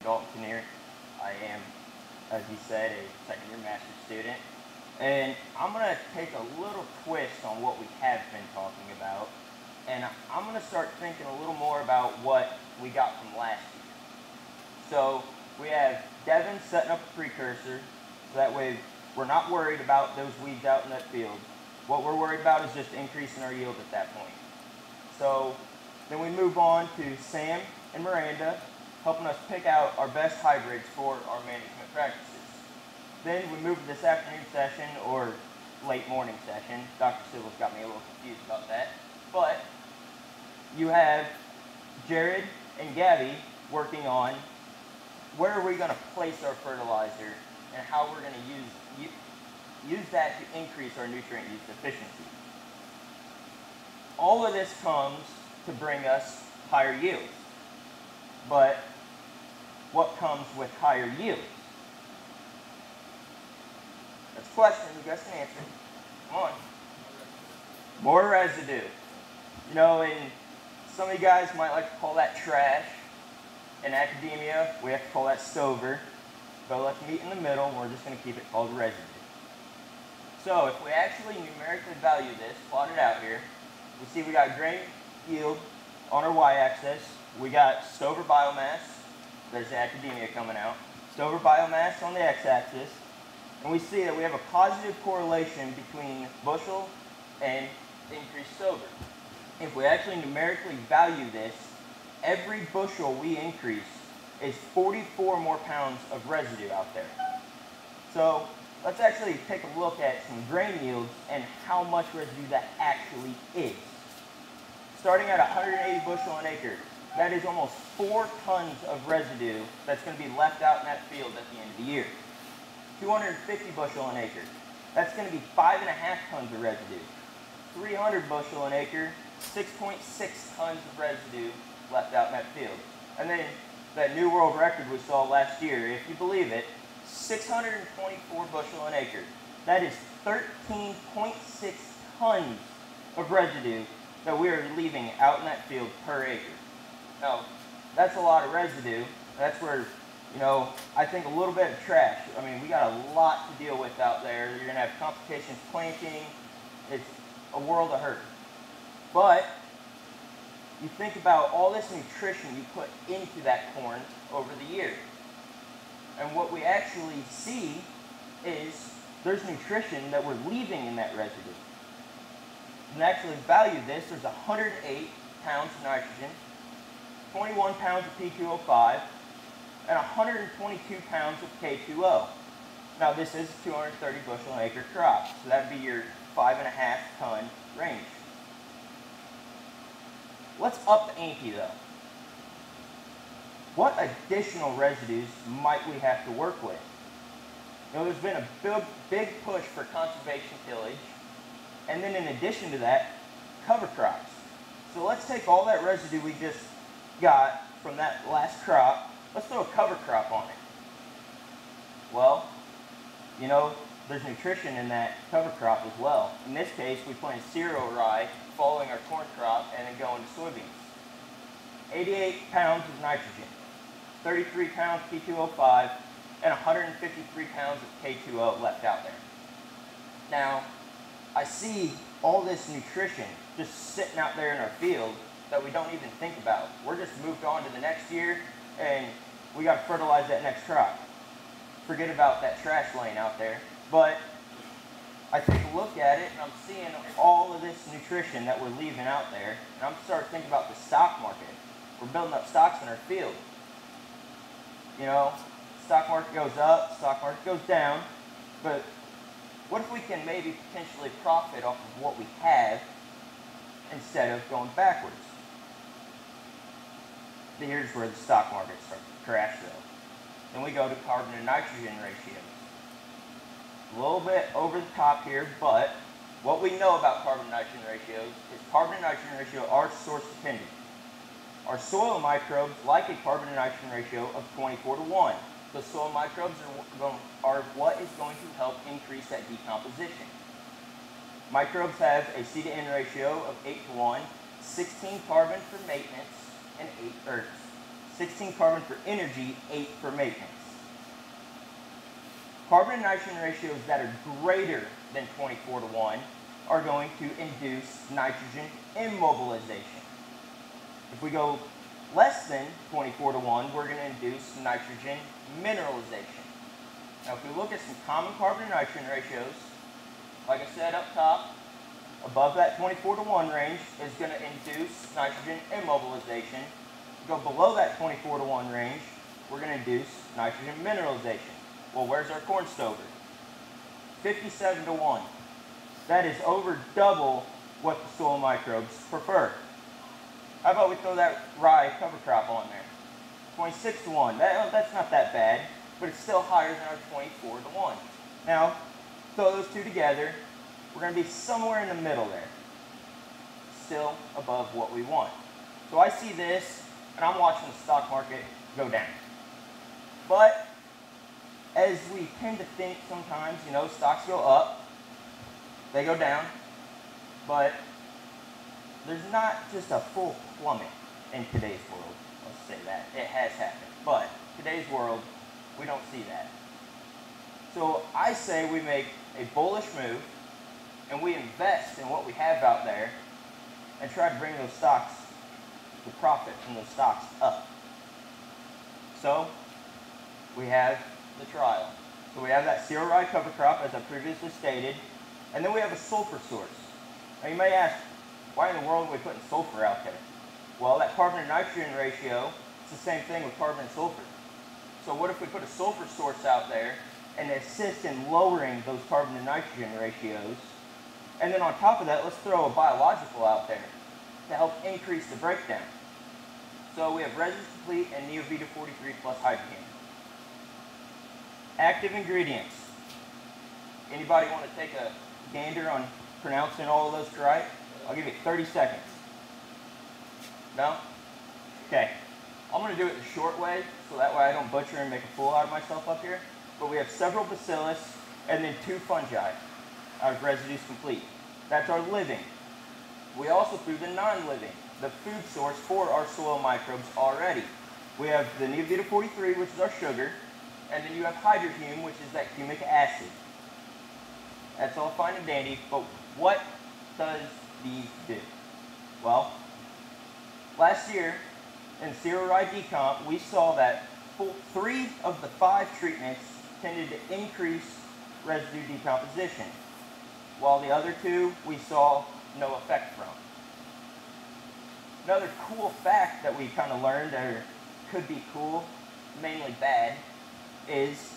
Dalton Knerrer. I am, as you said, a second-year master's student. And I'm going to take a little twist on what we have been talking about. And I'm going to start thinking a little more about what we got from last year. So we have Devin setting up a precursor, so that way we're not worried about those weeds out in that field. What we're worried about is just increasing our yield at that point. So then we move on to Sam and Miranda, helping us pick out our best hybrids for our management practices. Then we move to this afternoon session, or late morning session. Dr. Sybil's got me a little confused about that. But you have Jared and Gabby working on where are we going to place our fertilizer and how we're going to use that to increase our nutrient use efficiency. All of this comes to bring us higher yields. But what comes with higher yields? That's a question. You guys can answer. Come on. More residue. You know, and some of you guys might like to call that trash. In academia, we have to call that stover. But let's meet in the middle. We're just going to keep it called residue. So if we actually numerically value this, plot it out here, we see we got grain yield on our y-axis. We got stover biomass. There's the academia coming out. Stover biomass on the x-axis. And we see that we have a positive correlation between bushel and increased stover. If we actually numerically value this, every bushel we increase is 44 more pounds of residue out there. So let's actually take a look at some grain yields and how much residue that actually is. Starting at 180 bushel an acre, that is almost 4 tons of residue that's going to be left out in that field at the end of the year. 250 bushel an acre, that's going to be 5.5 tons of residue. 300 bushel an acre, 6.6 tons of residue left out in that field. And then that new world record we saw last year, if you believe it, 624 bushel an acre. That is 13.6 tons of residue that we are leaving out in that field per acre. Now, that's a lot of residue. That's where, you know, I think a little bit of trash. I mean, we got a lot to deal with out there. You're going to have complications planting. It's a world of hurt. But you think about all this nutrition you put into that corn over the year. And what we actually see is there's nutrition that we're leaving in that residue. And actually value this, there's 108 pounds of nitrogen, 21 pounds of P2O5, and 122 pounds of K2O. Now this is a 230 bushel an acre crop, so that would be your 5.5 ton range. Let's up the ante though. What additional residues might we have to work with? You know, there's been a big push for conservation tillage, and then in addition to that, cover crops. So let's take all that residue we just got from that last crop, let's throw a cover crop on it. Well, you know, there's nutrition in that cover crop as well. In this case, we plant cereal rye following our corn crop and then go into soybeans. 88 pounds of nitrogen, 33 pounds P2O5, and 153 pounds of K2O left out there. Now, I see all this nutrition just sitting out there in our field that we don't even think about. We're just moved on to the next year, and we got to fertilize that next crop. Forget about that trash laying out there. But I take a look at it, and I'm seeing all of this nutrition that we're leaving out there, and I'm starting to think about the stock market. We're building up stocks in our field. You know, stock market goes up, stock market goes down, but what if we can maybe potentially profit off of what we have instead of going backwards? Here's where the stock market starts to crash though. Then we go to carbon and nitrogen ratios. A little bit over the top here, but what we know about carbon and nitrogen ratios is carbon and nitrogen ratio are source dependent. Our soil microbes like a carbon and nitrogen ratio of 24:1. The soil microbes are what is going to help increase that decomposition. Microbes have a C to N ratio of 8:1, 16 carbon for maintenance, and 8 earths. 16 carbon for energy, 8 for maintenance. Carbon and nitrogen ratios that are greater than 24:1 are going to induce nitrogen immobilization. If we go less than 24:1, we're going to induce nitrogen mineralization. Now, if we look at some common carbon and nitrogen ratios, like I said up top, above that 24:1 range is going to induce nitrogen immobilization. Go below that 24:1 range, we're going to induce nitrogen mineralization. Well, where's our corn stover? 57:1. That is over double what the soil microbes prefer. How about we throw that rye cover crop on there? 26:1. That's not that bad, but it's still higher than our 24:1. Now, throw those two together, we're going to be somewhere in the middle there. Still above what we want. So I see this, and I'm watching the stock market go down. But as we tend to think sometimes, you know, stocks go up, they go down, but there's not just a full plummet in today's world. Let's say that. It has happened. But today's world, we don't see that. So I say we make a bullish move, and we invest in what we have out there and try to bring those stocks, the profit from those stocks up. So we have the trial. So we have that cereal rye cover crop, as I previously stated, and then we have a sulfur source. Now you may ask, why in the world are we putting sulfur out there? Well, that carbon and nitrogen ratio, it's the same thing with carbon and sulfur. So what if we put a sulfur source out there and assist in lowering those carbon and nitrogen ratios? And then on top of that, let's throw a biological out there to help increase the breakdown. So we have residue complete and Neovita 43 plus hydrogen. Active ingredients. Anybody want to take a gander on pronouncing all of those right? I'll give you 30 seconds. No? Okay. I'm going to do it the short way, so that way I don't butcher and make a fool out of myself up here. But we have several bacillus and then 2 fungi out of residues complete. That's our living. We also threw the non-living, the food source for our soil microbes already. We have the Neovita 43, which is our sugar, and then you have hydrohume, which is that humic acid. That's all fine and dandy, but what does these do? Well, last year in cereal rye decomp, we saw that 3 of the 5 treatments tended to increase residue decomposition, while the other 2 we saw no effect from. Another cool fact that we kind of learned, or could be cool, mainly bad, is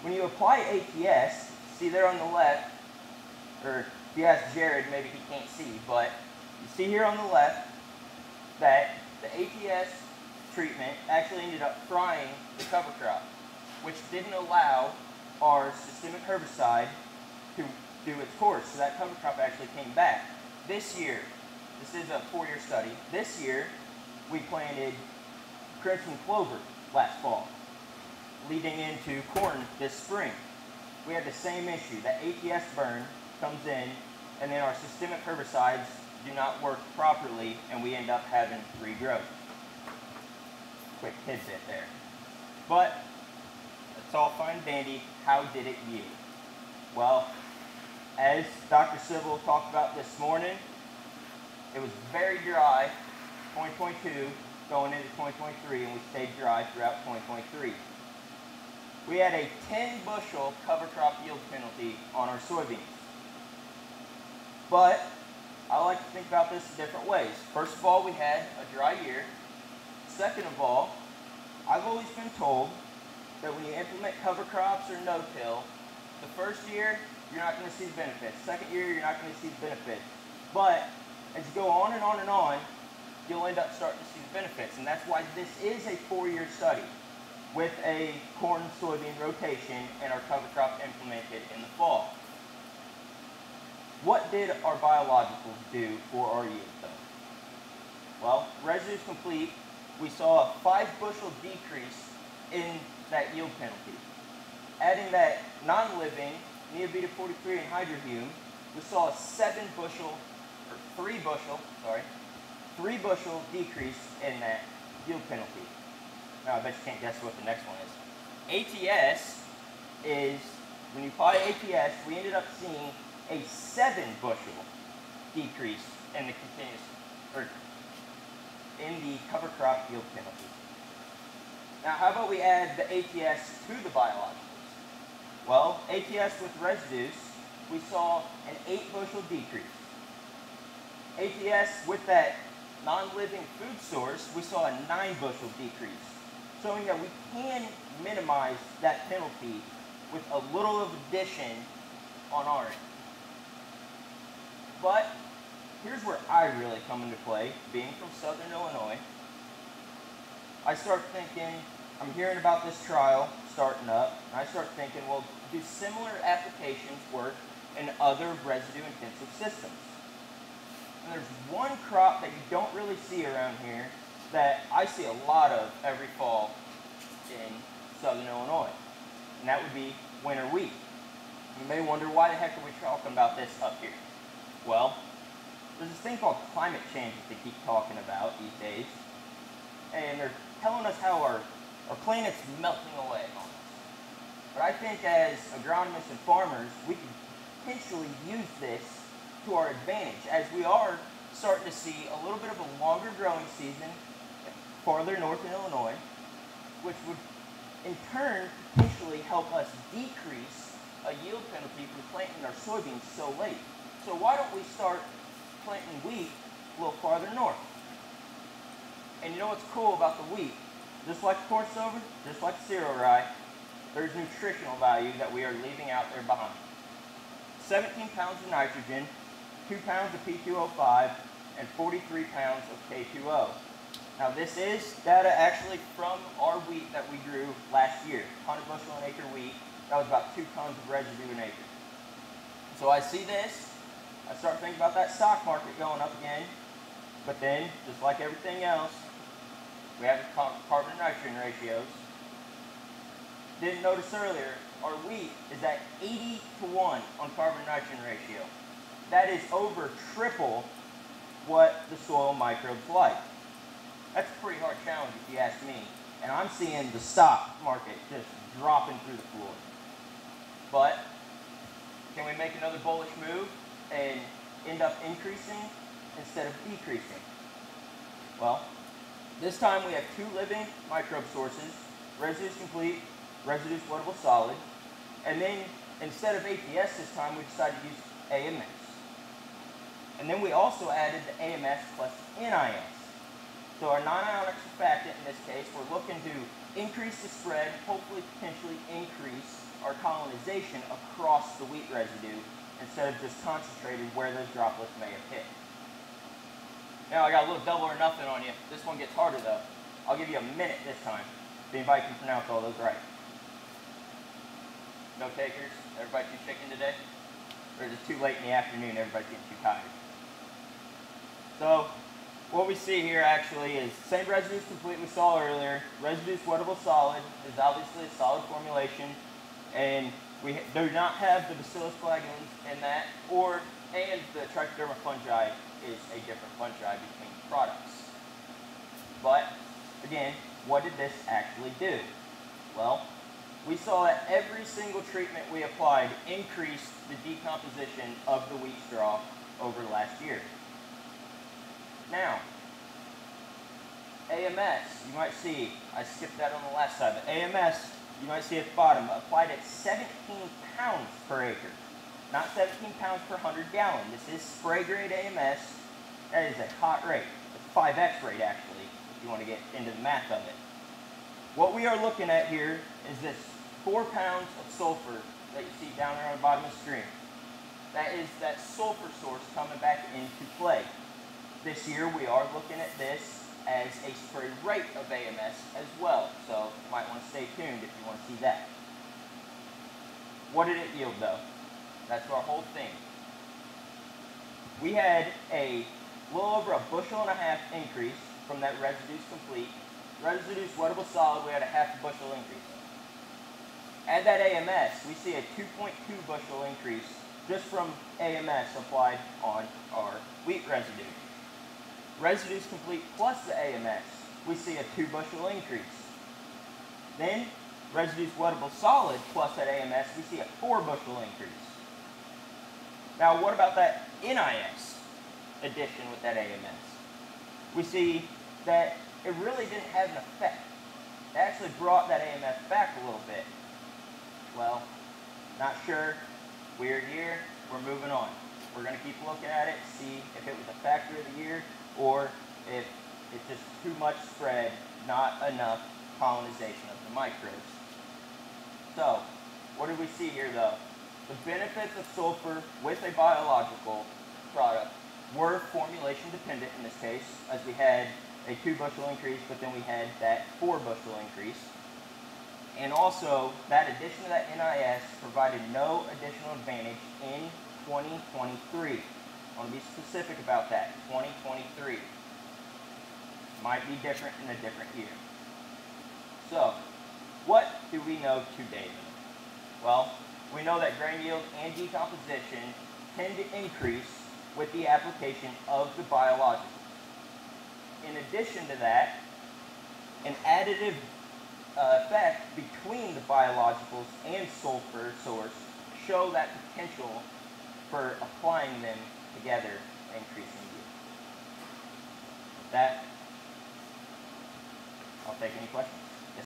when you apply ATS, see there on the left, or if you ask Jared, maybe he can't see, but you see here on the left that the ATS treatment actually ended up frying the cover crop, which didn't allow our systemic herbicide to do its course. So that cover crop actually came back. This year, this is a 4-year study, this year we planted crimson clover last fall, leading into corn this spring. We had the same issue. The ATS burn comes in, and then our systemic herbicides do not work properly, and we end up having regrowth. Quick tidbit there. But it's all fine and dandy. How did it yield? Well, as Dr. Sybil talked about this morning, it was very dry 2022 going into 2023, and we stayed dry throughout 2023. We had a 10 bushel cover crop yield penalty on our soybeans. But I like to think about this in different ways. First of all, we had a dry year. Second of all, I've always been told that when you implement cover crops or no-till, the first year, you're not going to see the benefits. Second year, you're not going to see the benefits. But as you go on and on and on, you'll end up starting to see the benefits. And that's why this is a 4-year study with a corn-soybean rotation and our cover crop implemented in the fall. What did our biologicals do for our yield, though? Well, residues complete, we saw a 5 bushel decrease in that yield penalty. Adding that non-living, Neovita 43 and hydrohume, we saw a 3 bushel decrease in that yield penalty. Now I bet you can't guess what the next one is. ATS is, when you apply ATS, we ended up seeing a 7 bushel decrease in the in the cover crop yield penalty. Now how about we add the ATS to the biologicals? Well, ATS with residues, we saw an 8 bushel decrease. ATS with that non-living food source, we saw a 9 bushel decrease, showing that we can minimize that penalty with a little of addition on our end. But here's where I really come into play, being from Southern Illinois. I start thinking, I'm hearing about this trial starting up, and I start thinking, well, do similar applications work in other residue-intensive systems? And there's one crop that you don't really see around here that I see a lot of every fall in Southern Illinois, and that would be winter wheat. You may wonder, why the heck are we talking about this up here? Well, there's this thing called climate change that they keep talking about these days, and they're telling us how our planet's melting away on us. But I think as agronomists and farmers, we can potentially use this to our advantage, as we are starting to see a little bit of a longer growing season farther north in Illinois, which would in turn potentially help us decrease a yield penalty from planting our soybeans so late. So why don't we start planting wheat a little farther north? And you know what's cool about the wheat? Just like the corn silver, just like the cereal rye, there's nutritional value that we are leaving out there behind. 17 pounds of nitrogen, 2 pounds of P2O5, and 43 pounds of K2O. Now this is data actually from our wheat that we grew last year. 100 bushel an acre wheat, that was about 2 tons of residue an acre. So I see this, I start thinking about that stock market going up again, but then, just like everything else, we have carbon and nitrogen ratios. Didn't notice earlier, our wheat is at 80 to 1 on carbon nitrogen ratio. That is over triple what the soil microbes like. That's a pretty hard challenge if you ask me. And I'm seeing the stock market just dropping through the floor. But can we make another bullish move and end up increasing instead of decreasing? Well, this time we have 2 living microbe sources, residues complete, residues wettable solid, and then instead of ATS this time we decided to use AMS. And then we also added the AMS plus NIS. So our non-ionic surfactant in this case, we're looking to increase the spread, hopefully potentially increase our colonization across the wheat residue instead of just concentrated where those droplets may have hit. Now I got a little double or nothing on you. This one gets harder though. I'll give you a minute this time if anybody can pronounce all those right. No takers? Everybody too chicken today? Or is it too late in the afternoon, everybody's getting too tired? So what we see here actually is same residues complete we saw earlier. Residues wettable solid is obviously a solid formulation, and we do not have the bacillus flagellans in that, and the trichoderma fungi is a different fungi between products. But again, what did this actually do? Well, we saw that every single treatment we applied increased the decomposition of the wheat straw over last year. Now, AMS, you might see, I skipped that on the last side, but AMS, you might see at the bottom, applied at 17 pounds per acre. Not 17 pounds per 100 gallon. This is spray grade AMS. That is a hot rate. It's a 5x rate actually, if you want to get into the math of it. What we are looking at here is this 4 pounds of sulfur that you see down there on the bottom of the stream. That is that sulfur source coming back into play. This year we are looking at this as a spray rate of AMS as well, so you might want to stay tuned if you want to see that. What did it yield though? That's our whole thing. We had a little over 1.5 bushel increase from that residues complete. Residues wettable solid, we had a 0.5 bushel increase. Add that AMS, we see a 2.2 bushel increase just from AMS applied on our wheat residue. Residues complete plus the AMS, we see a 2 bushel increase. Then residues wettable solid plus that AMS, we see a 4 bushel increase. Now what about that NIS addition with that AMS? We see that it really didn't have an effect. It actually brought that AMS back a little bit. Well, not sure. Weird year. We're moving on. We're going to keep looking at it, see if it was a factor of the year or if it's just too much spread, not enough colonization of the microbes. So, what did we see here though? The benefits of sulfur with a biological product were formulation dependent in this case, as we had a 2 bushel increase, but then we had that 4 bushel increase. And also, that addition to that NIS provided no additional advantage in 2023. I want to be specific about that, 2023. Might be different in a different year. So, what do we know today? Well, we know that grain yield and decomposition tend to increase with the application of the biologicals. In addition to that, an additive effect between the biologicals and sulfur source show that potential for applying them together and increasing yield. With that, I'll take any questions.